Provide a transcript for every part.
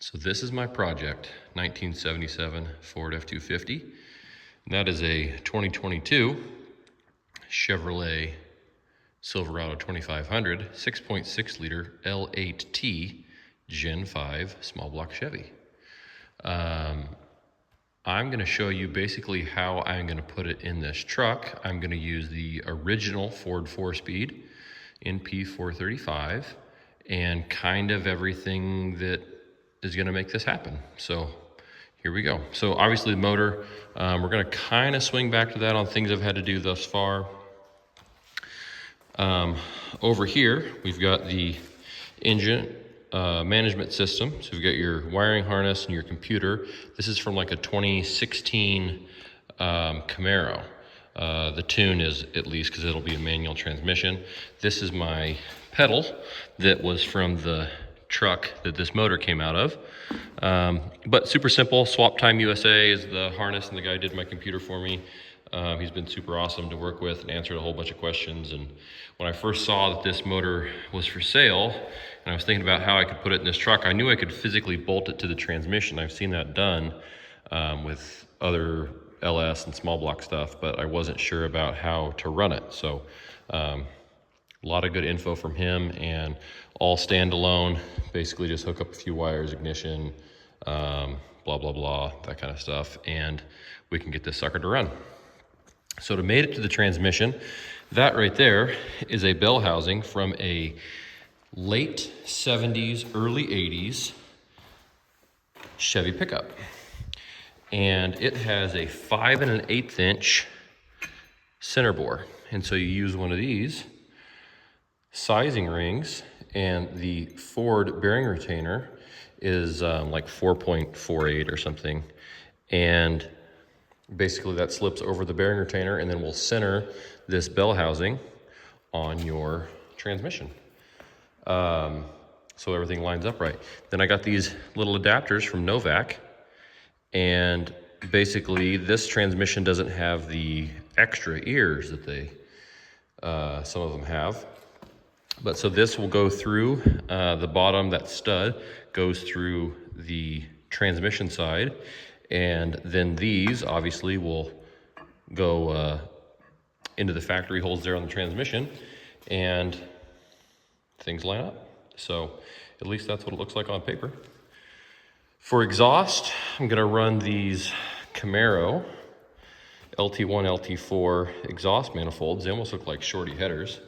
So this is my project, 1977 Ford F-250. And that is a 2022 Chevrolet Silverado 2500 6.6 liter L8T Gen 5 small block Chevy. I'm going to show you basically how I'm going to put it in this truck. I'm going to use the original Ford 4-speed in P435 and kind of everything that is going to make this happen. So here we go. So obviously the motor, we're going to kind of swing back to that on things I've had to do thus far. Over here, we've got the engine management system. So we've got your wiring harness and your computer. This is from like a 2016 Camaro. The tune is at least because it'll be a manual transmission. This is my pedal that was from the truck that this motor came out of. But super simple. Swap Time USA is the harness, and the guy did my computer for me. He's been super awesome to work with and answered a whole bunch of questions. And when I first saw that this motor was for sale, and I was thinking about how I could put it in this truck, I knew I could physically bolt it to the transmission. I've seen that done with other LS and small block stuff, but I wasn't sure about how to run it. So a lot of good info from him, and all standalone. Basically just hook up a few wires, ignition, blah, blah, blah, that kind of stuff, and we can get this sucker to run. So to mate it to the transmission, that right there is a bell housing from a late 70s, early 80s Chevy pickup. And it has a 5 1/8 inch center bore. And so you use one of these sizing rings, and the Ford bearing retainer is like 4.48 or something. And basically that slips over the bearing retainer, and then we'll center this bell housing on your transmission. So everything lines up right. Then I got these little adapters from Novak, and basically this transmission doesn't have the extra ears that they, some of them have. But so this will go through the bottom, that stud goes through the transmission side, and then these obviously will go into the factory holes there on the transmission, and things line up. So at least that's what it looks like on paper. For exhaust, I'm gonna run these Camaro LT1, LT4 exhaust manifolds. They almost look like shorty headers.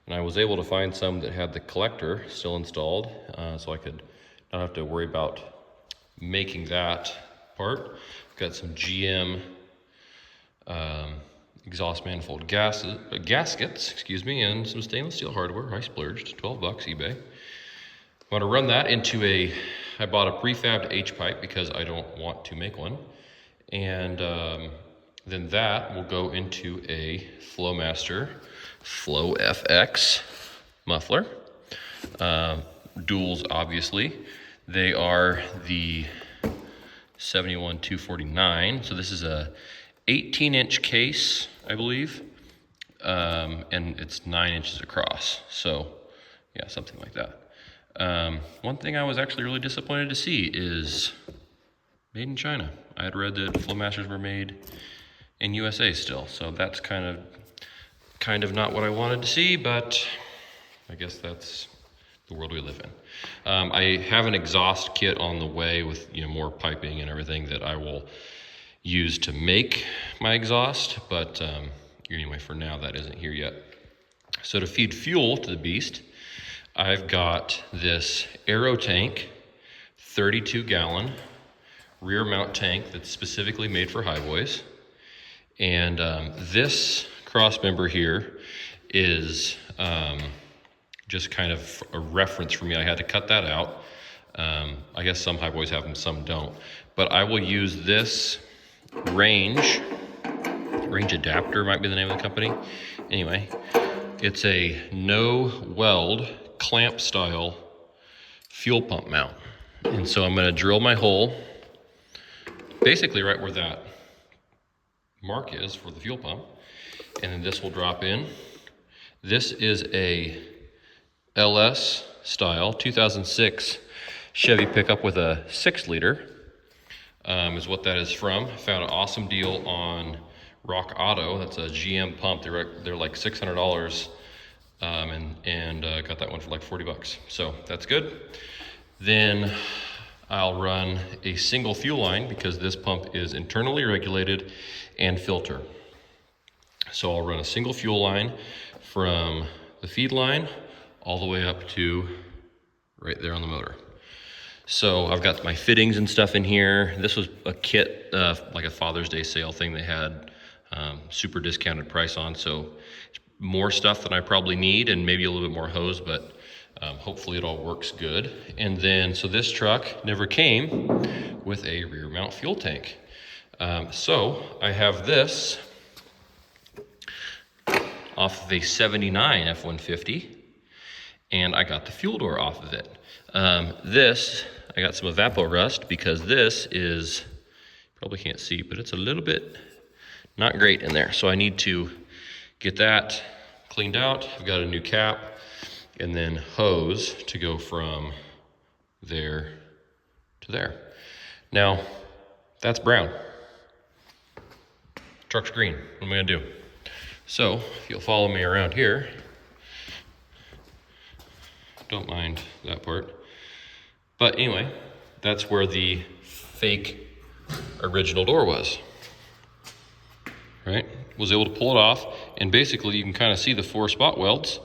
And I was able to find some that had the collector still installed, so I could not have to worry about making that part. Got some GM exhaust manifold gaskets, excuse me, and some stainless steel hardware. I splurged, 12 bucks eBay. I'm gonna run that into I bought a prefabbed H-pipe because I don't want to make one. And then that will go into a Flowmaster Flow FX muffler. Duals, obviously. They are the 71-249. So this is a 18-inch case, I believe. And it's 9 inches across. So yeah, something like that. One thing I was actually really disappointed to see is made in China. I had read that Flowmasters were made in USA still. So that's kind of not what I wanted to see, but I guess that's the world we live in. I have an exhaust kit on the way with more piping and everything that I will use to make my exhaust, but anyway, for now that isn't here yet. So to feed fuel to the beast, I've got this Aero Tank 32-gallon rear mount tank that's specifically made for highboys, and this cross member here is just kind of a reference for me. I had to cut that out. I guess some highboys have them, some don't. But I will use this range adapter, might be the name of the company. Anyway, it's a no weld clamp style fuel pump mount. And so I'm gonna drill my hole basically right where that mark is for the fuel pump. And then this will drop in. This is a LS style 2006 Chevy pickup with a 6-liter. Is what that is from. Found an awesome deal on Rock Auto. That's a GM pump. They're like $600, and got that one for like 40 bucks. So that's good. Then I'll run a single fuel line because this pump is internally regulated and filter. So I'll run a single fuel line from the feed line all the way up to right there on the motor. So I've got my fittings and stuff in here. This was a kit, like a Father's Day sale thing they had, super discounted price on. So more stuff than I probably need and maybe a little bit more hose, but hopefully it all works good. And then, so this truck never came with a rear mount fuel tank. So I have this off of a 79 F-150, and I got the fuel door off of it. I got some evapor rust because this is, probably can't see, but it's a little bit not great in there. So I need to get that cleaned out. I've got a new cap and then hose to go from there to there. Now, that's brown. Truck's green. What am I gonna do? So, if you'll follow me around here, don't mind that part. But anyway, that's where the fake original door was, right? Was able to pull it off, and basically you can kind of see the 4 spot welds.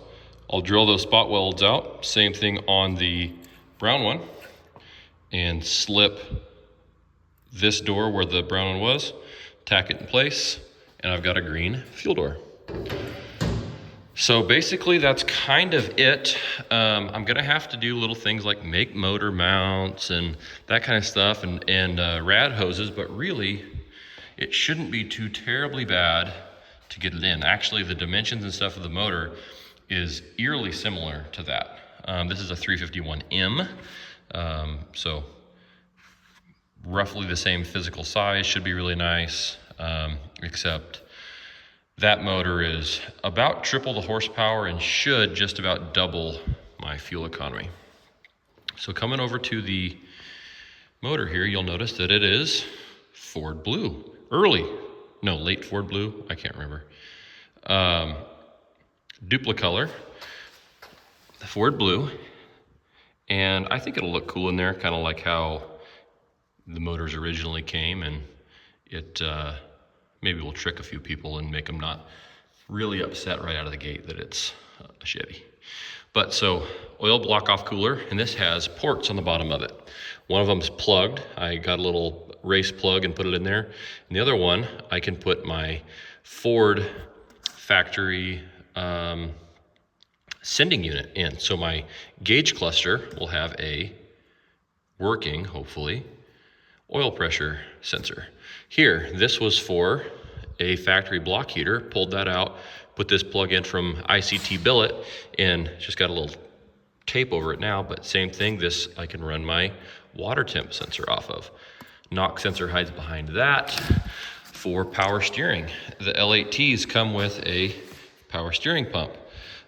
I'll drill those spot welds out. Same thing on the brown one, and slip this door where the brown one was, tack it in place, and I've got a green fuel door. So basically that's kind of it. I'm gonna have to do little things like make motor mounts and that kind of stuff, and rad hoses, but really it shouldn't be too terribly bad to get it in. Actually, the dimensions and stuff of the motor is eerily similar to that. This is a 351M, so roughly the same physical size, should be really nice, except that motor is about triple the horsepower and should just about double my fuel economy. So coming over to the motor here, you'll notice that it is Ford Blue. Late Ford Blue, I can't remember. Duplicolor, the Ford Blue. And I think it'll look cool in there, kind of like how the motors originally came, and it maybe will trick a few people and make them not really upset right out of the gate that it's a Chevy. But so, oil block off cooler, and this has ports on the bottom of it. One of them's plugged. I got a little race plug and put it in there. And the other one, I can put my Ford factory sending unit in. So my gauge cluster will have a working, hopefully, oil pressure sensor. Here, this was for a factory block heater. Pulled that out, put this plug in from ICT billet, and just got a little tape over it now, but same thing, this I can run my water temp sensor off of. NOx sensor hides behind that for power steering. The L8Ts come with a power steering pump.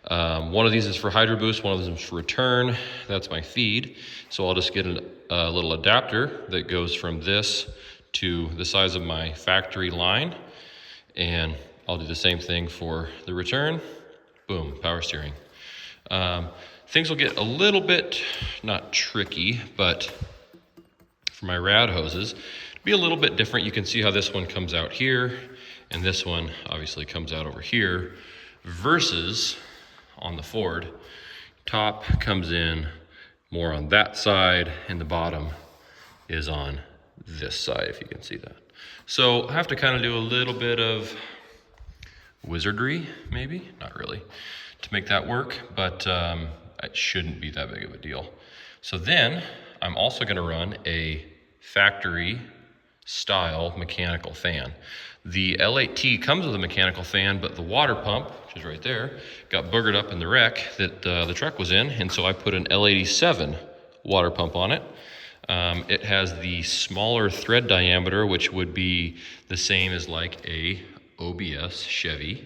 One of these is for hydro boost, one of them is for return. That's my feed. So I'll just get a little adapter that goes from this to the size of my factory line, and I'll do the same thing for the return. Boom, power steering. Things will get a little bit, not tricky, but for my rad hoses, it'll be a little bit different. You can see how this one comes out here, and this one obviously comes out over here, versus on the Ford, top comes in more on that side, and the bottom is on this side, if you can see that. So I have to kind of do a little bit of wizardry, maybe, not really, to make that work, but it shouldn't be that big of a deal. So then I'm also gonna run a factory style mechanical fan. The L8T comes with a mechanical fan, but the water pump, which is right there, got boogered up in the wreck that the truck was in, and so I put an L87 water pump on it. It has the smaller thread diameter, which would be the same as like a OBS Chevy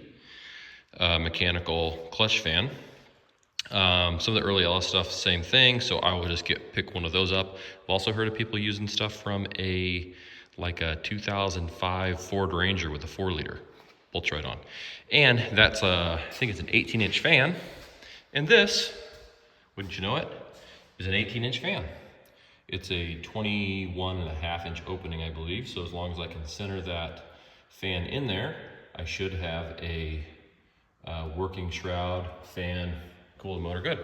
mechanical clutch fan. Some of the early LS stuff, same thing. So I will just pick one of those up. I've also heard of people using stuff from like a 2005 Ford Ranger with a 4-liter. Bolts right on. And that's I think it's an 18-inch fan. And this, wouldn't you know it, is an 18-inch fan. It's a 21.5-inch opening, I believe. So as long as I can center that fan in there, I should have a working shroud, fan, cool motor, good.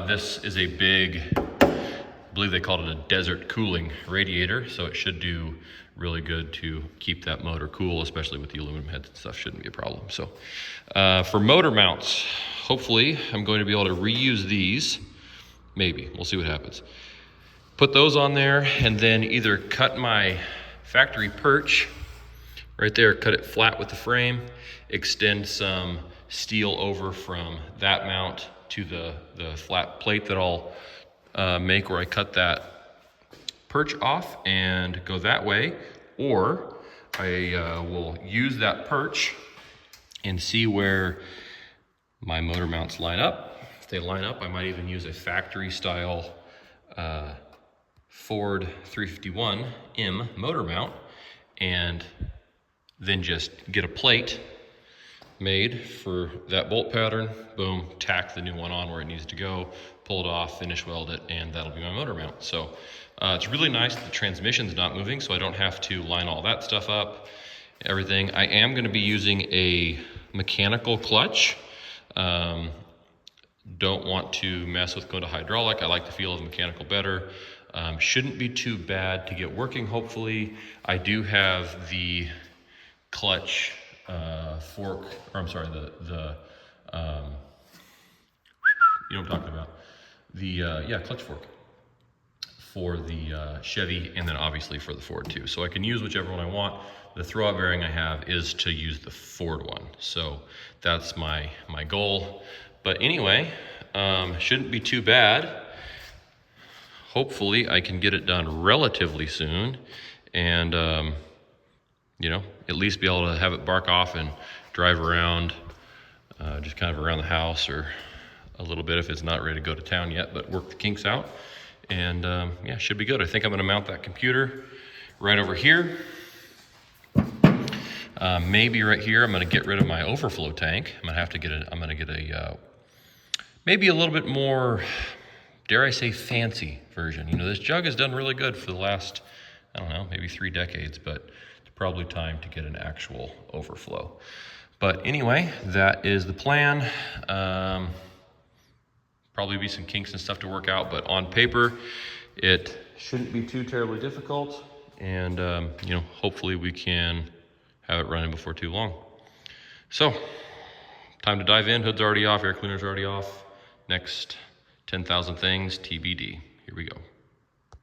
This is a big, I believe they called it a desert cooling radiator, so it should do really good to keep that motor cool, especially with the aluminum heads and stuff, shouldn't be a problem. So for motor mounts, hopefully I'm going to be able to reuse these. Maybe, we'll see what happens. Put those on there and then either cut my factory perch right there, cut it flat with the frame, extend some steel over from that mount to the flat plate that I'll make where I cut that perch off and go that way, or I will use that perch and see where my motor mounts line up. If they line up, I might even use a factory style Ford 351M motor mount and then just get a plate made for that bolt pattern, boom, tack the new one on where it needs to go, pull it off, finish weld it, and that'll be my motor mount. So it's really nice that the transmission's not moving, so I don't have to line all that stuff up, everything. I am gonna be using a mechanical clutch. Don't want to mess with going to hydraulic. I like the feel of mechanical better. Shouldn't be too bad to get working, hopefully. I do have the clutch fork, or I'm sorry, the you know what I'm talking about. The, yeah, clutch fork for the Chevy, and then obviously for the Ford too. So I can use whichever one I want. The throwout bearing I have is to use the Ford one. So that's my goal. But anyway, shouldn't be too bad. Hopefully I can get it done relatively soon and, you know, at least be able to have it bark off and drive around, just kind of around the house or a little bit if it's not ready to go to town yet, but work the kinks out. And yeah, should be good. I think I'm gonna mount that computer right over here. Maybe right here, I'm gonna get rid of my overflow tank. I'm gonna get a maybe a little bit more, dare I say, fancy version. You know, this jug has done really good for the last, I don't know, maybe 3 decades, but it's probably time to get an actual overflow. But anyway, that is the plan. Probably be some kinks and stuff to work out, but on paper, it shouldn't be too terribly difficult. And, you know, hopefully we can have it running before too long. So, time to dive in. Hood's already off, air cleaner's already off. Next 10,000 things, TBD. Here we go.